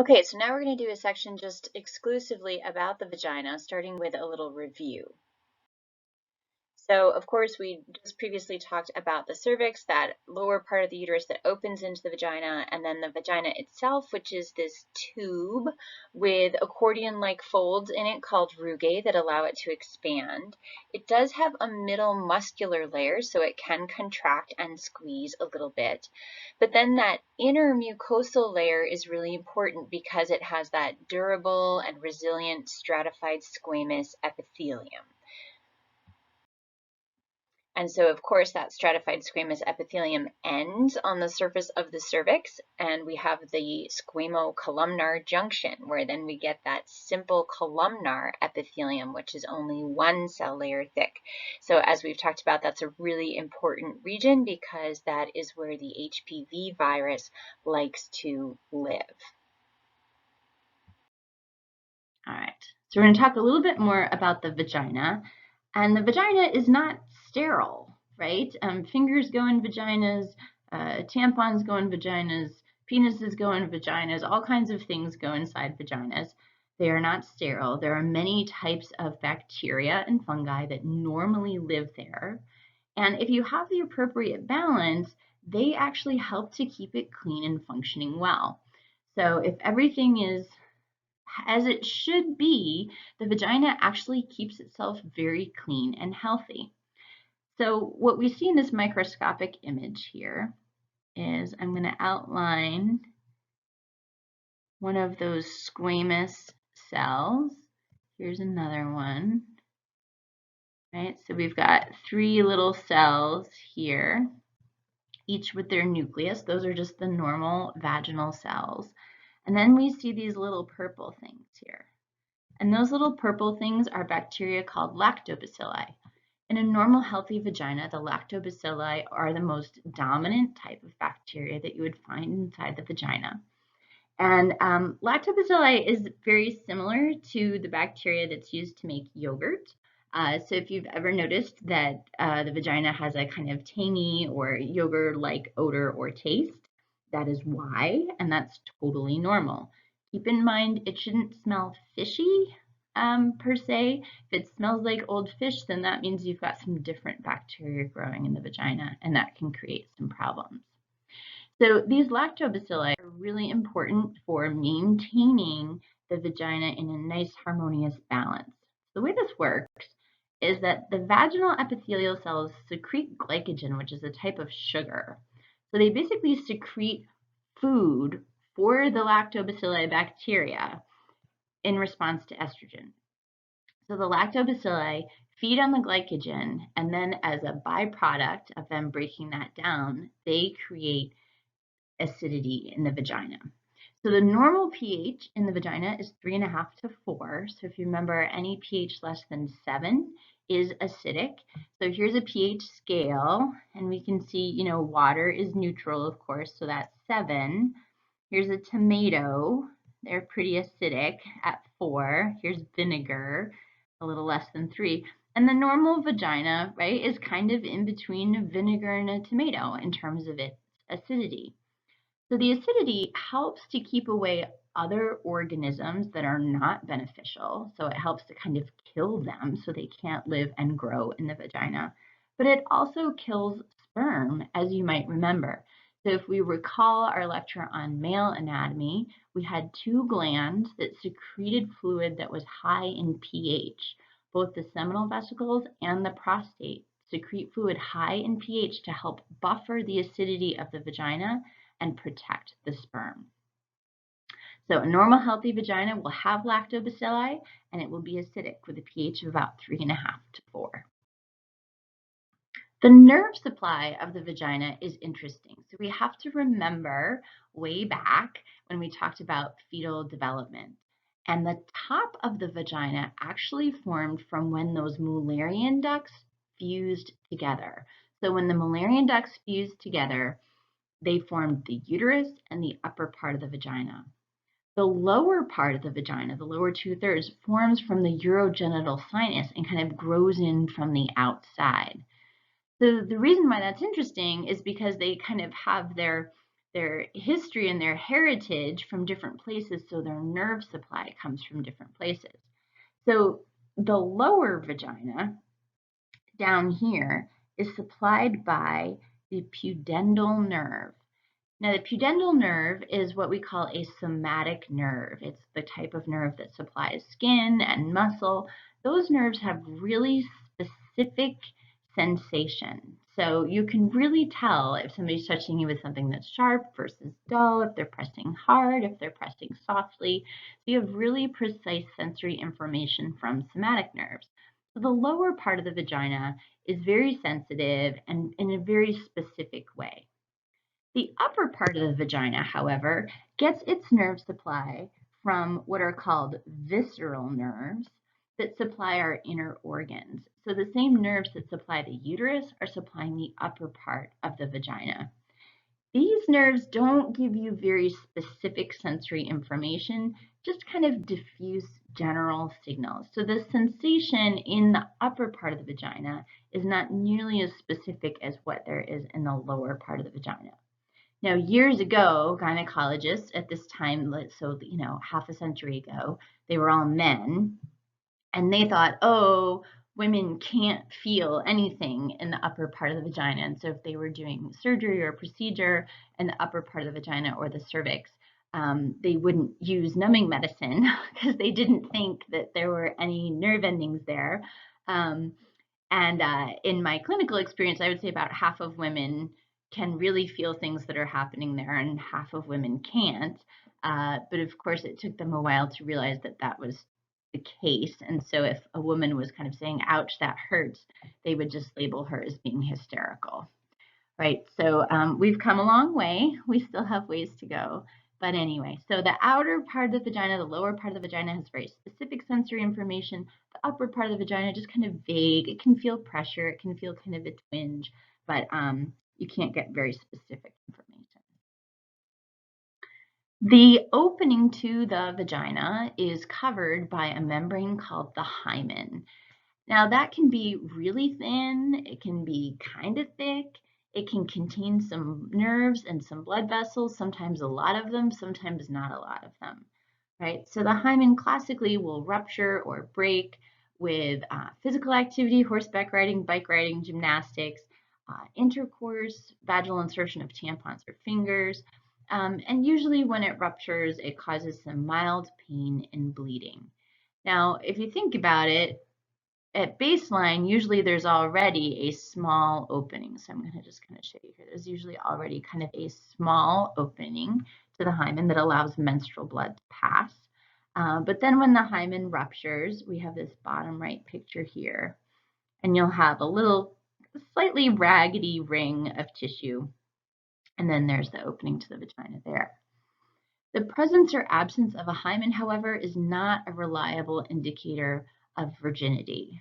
Okay, so now we're going to do a section just exclusively about the vagina, starting with a little review. So, of course, we just previously talked about the cervix, that lower part of the uterus that opens into the vagina, and then the vagina itself, which is this tube with accordion-like folds in it called rugae that allow it to expand. It does have a middle muscular layer, so it can contract and squeeze a little bit. But then that inner mucosal layer is really important because it has that durable and resilient stratified squamous epithelium. And so, of course, that stratified squamous epithelium ends on the surface of the cervix, and we have the squamo-columnar junction, where then we get that simple columnar epithelium, which is only one cell layer thick. So as we've talked about, that's a really important region because that is where the HPV virus likes to live. All right, so we're going to talk a little bit more about the vagina. And the vagina is not sterile, right? Fingers go in vaginas, tampons go in vaginas, penises go in vaginas, all kinds of things go inside vaginas. They are not sterile. There are many types of bacteria and fungi that normally live there. And if you have the appropriate balance, they actually help to keep it clean and functioning well. So if everything is as it should be, the vagina actually keeps itself very clean and healthy. So what we see in this microscopic image here is I'm going to outline one of those squamous cells. Here's another one. Right, so we've got three little cells here, each with their nucleus. Those are just the normal vaginal cells. And then we see these little purple things here. And those little purple things are bacteria called lactobacilli. In a normal healthy vagina, the lactobacilli are the most dominant type of bacteria that you would find inside the vagina. And lactobacilli is very similar to the bacteria that's used to make yogurt. So if you've ever noticed that the vagina has a kind of tangy or yogurt-like odor or taste, that is why, and that's totally normal. Keep in mind, it shouldn't smell fishy per se. If it smells like old fish, then that means you've got some different bacteria growing in the vagina, and that can create some problems. So these lactobacilli are really important for maintaining the vagina in a nice harmonious balance. The way this works is that the vaginal epithelial cells secrete glycogen, which is a type of sugar. So they basically secrete food for the lactobacilli bacteria in response to estrogen. So the lactobacilli feed on the glycogen, and then as a byproduct of them breaking that down, they create acidity in the vagina. So the normal pH in the vagina is 3.5 to 4. So if you remember, any pH less than 7 is acidic. So here's a pH scale, and we can see, water is neutral, of course, so that's 7. Here's a tomato. They're pretty acidic at 4. Here's vinegar, a little less than 3. And the normal vagina, right, is kind of in between a vinegar and a tomato in terms of its acidity. So the acidity helps to keep away other organisms that are not beneficial. So it helps to kind of kill them so they can't live and grow in the vagina. But it also kills sperm, as you might remember. So if we recall our lecture on male anatomy, we had two glands that secreted fluid that was high in pH. Both the seminal vesicles and the prostate secrete fluid high in pH to help buffer the acidity of the vagina and protect the sperm. So a normal healthy vagina will have lactobacilli, and it will be acidic with a pH of about 3.5 to 4. The nerve supply of the vagina is interesting. So we have to remember way back when we talked about fetal development. And the top of the vagina actually formed from when those Mullerian ducts fused together. So when the Mullerian ducts fused together, they formed the uterus and the upper part of the vagina. The lower part of the vagina, the lower 2/3, forms from the urogenital sinus and kind of grows in from the outside. So the reason why that's interesting is because they kind of have their their history and their heritage from different places, so their nerve supply comes from different places. So the lower vagina down here is supplied by the pudendal nerve. Now, the pudendal nerve is what we call a somatic nerve. It's the type of nerve that supplies skin and muscle. Those nerves have really specific sensation. So you can really tell if somebody's touching you with something that's sharp versus dull, if they're pressing hard, if they're pressing softly. So you have really precise sensory information from somatic nerves. So the lower part of the vagina is very sensitive and in a very specific way. The upper part of the vagina, however, gets its nerve supply from what are called visceral nerves that supply our inner organs. So the same nerves that supply the uterus are supplying the upper part of the vagina. These nerves don't give you very specific sensory information, just kind of diffuse general signals. So the sensation in the upper part of the vagina is not nearly as specific as what there is in the lower part of the vagina. Now, years ago, gynecologists at this time, so half a century ago, they were all men, and they thought, oh, women can't feel anything in the upper part of the vagina. And so if they were doing surgery or a procedure in the upper part of the vagina or the cervix, they wouldn't use numbing medicine because they didn't think that there were any nerve endings there. And in my clinical experience, I would say about half of women can really feel things that are happening there, and half of women can't. But of course, it took them a while to realize that that was the case. And so if a woman was kind of saying, ouch, that hurts, they would just label her as being hysterical. Right, so we've come a long way. We still have ways to go. But anyway, so the outer part of the vagina, the lower part of the vagina has very specific sensory information. The upper part of the vagina just kind of vague. It can feel pressure. It can feel kind of a twinge, but you can't get very specific information. The opening to the vagina is covered by a membrane called the hymen. Now that can be really thin, it can be kind of thick, it can contain some nerves and some blood vessels, sometimes a lot of them, sometimes not a lot of them, right? So the hymen classically will rupture or break with physical activity, horseback riding, bike riding, gymnastics, intercourse, vaginal insertion of tampons or fingers, and usually when it ruptures, it causes some mild pain and bleeding. Now, if you think about it, at baseline, usually there's already a small opening. So I'm going to just kind of show you here. There's usually already kind of a small opening to the hymen that allows menstrual blood to pass. But then when the hymen ruptures, we have this bottom right picture here, and you'll have a little slightly raggedy ring of tissue. And then there's the opening to the vagina there. The presence or absence of a hymen, however, is not a reliable indicator of virginity.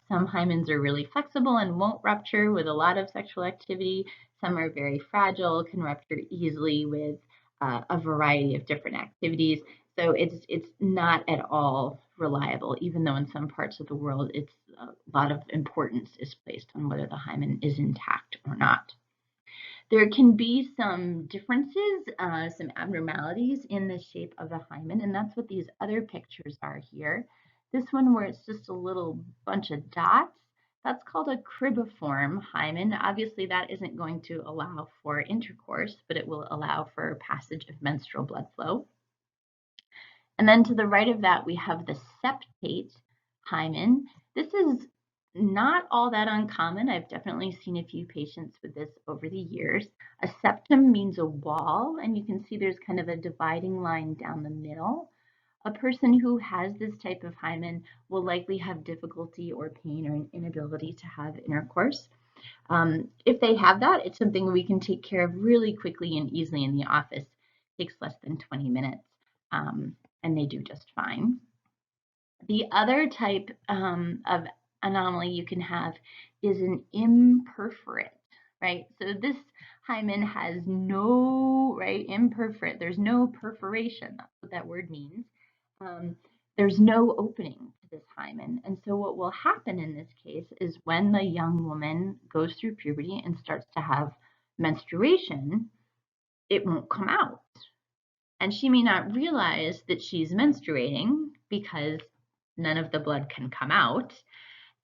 Some hymens are really flexible and won't rupture with a lot of sexual activity. Some are very fragile, can rupture easily with a variety of different activities. So it's not at all reliable, even though in some parts of the world it's a lot of importance is placed on whether the hymen is intact or not. There can be some differences, some abnormalities in the shape of the hymen, and that's what these other pictures are here. This one where it's just a little bunch of dots, that's called a cribiform hymen. Obviously, that isn't going to allow for intercourse, but it will allow for passage of menstrual blood flow. And then to the right of that, we have the septate hymen. This is not all that uncommon. I've definitely seen a few patients with this over the years. A septum means a wall, and you can see there's kind of a dividing line down the middle. A person who has this type of hymen will likely have difficulty or pain or an inability to have intercourse. If they have that, it's something we can take care of really quickly and easily in the office. It takes less than 20 minutes, and they do just fine. The other type of anomaly you can have is an imperforate, right? So this hymen has no, right, imperforate, there's no perforation, that's what that word means. There's no opening to this hymen. And so what will happen in this case is when the young woman goes through puberty and starts to have menstruation, it won't come out. And she may not realize that she's menstruating because none of the blood can come out.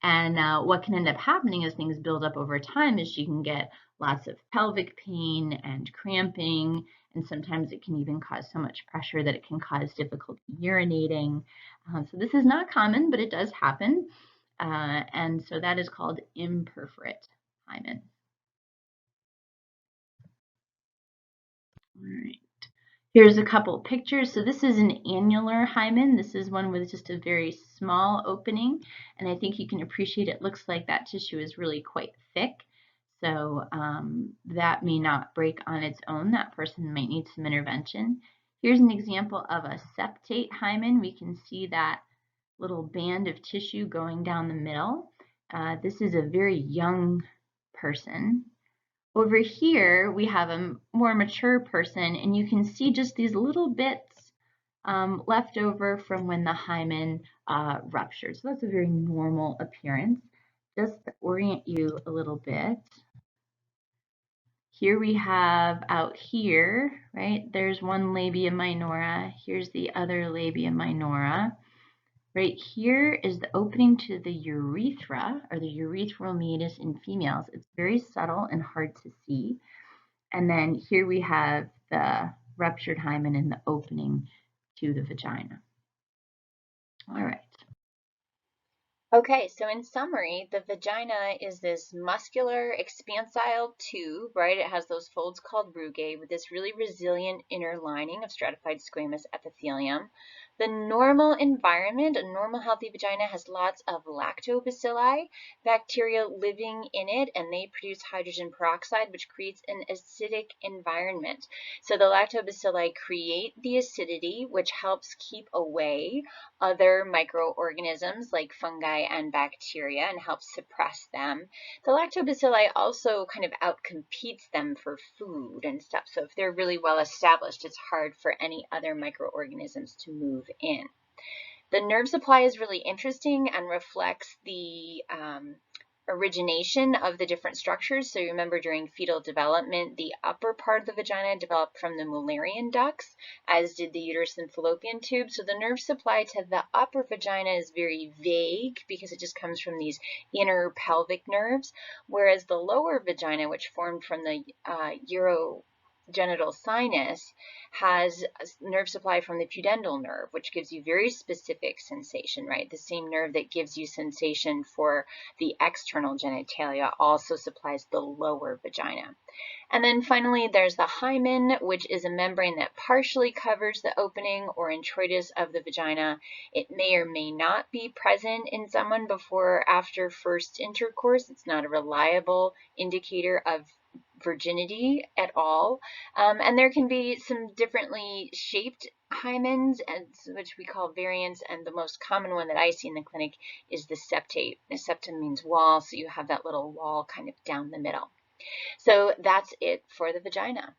And what can end up happening as things build up over time is she can get lots of pelvic pain and cramping, and sometimes it can even cause so much pressure that it can cause difficulty urinating. So this is not common, but it does happen. And so that is called imperforate hymen. All right. Here's a couple pictures. So this is an annular hymen. This is one with just a very small opening, and I think you can appreciate it looks like that tissue is really quite thick. So that may not break on its own. That person might need some intervention. Here's an example of a septate hymen. We can see that little band of tissue going down the middle. This is a very young person. Over here, we have a more mature person, and you can see just these little bits left over from when the hymen ruptured. So that's a very normal appearance. Just to orient you a little bit, here we have out here, right, there's one labia minora. Here's the other labia minora. Right here is the opening to the urethra, or the urethral meatus in females. It's very subtle and hard to see. And then here we have the ruptured hymen and the opening to the vagina. All right. Okay, so in summary, the vagina is this muscular, expansile tube, right? It has those folds called rugae with this really resilient inner lining of stratified squamous epithelium. The normal environment, a normal healthy vagina, has lots of lactobacilli, bacteria living in it, and they produce hydrogen peroxide, which creates an acidic environment. So the lactobacilli create the acidity, which helps keep away other microorganisms like fungi and bacteria and helps suppress them. The lactobacilli also kind of outcompetes them for food and stuff. So if they're really well established, it's hard for any other microorganisms to move in. The nerve supply is really interesting and reflects the origination of the different structures. So remember, during fetal development, the upper part of the vagina developed from the Mullerian ducts, as did the uterus and fallopian tube. So the nerve supply to the upper vagina is very vague because it just comes from these inner pelvic nerves, whereas the lower vagina, which formed from the urogenital sinus, has a nerve supply from the pudendal nerve, which gives you very specific sensation, right? The same nerve that gives you sensation for the external genitalia also supplies the lower vagina. And then finally, there's the hymen, which is a membrane that partially covers the opening or introitus of the vagina. It may or may not be present in someone before or after first intercourse. It's not a reliable indicator of virginity at all. And there can be some differently shaped hymens, which we call variants, and the most common one that I see in the clinic is the septate. The septum means wall, so you have that little wall kind of down the middle. So that's it for the vagina.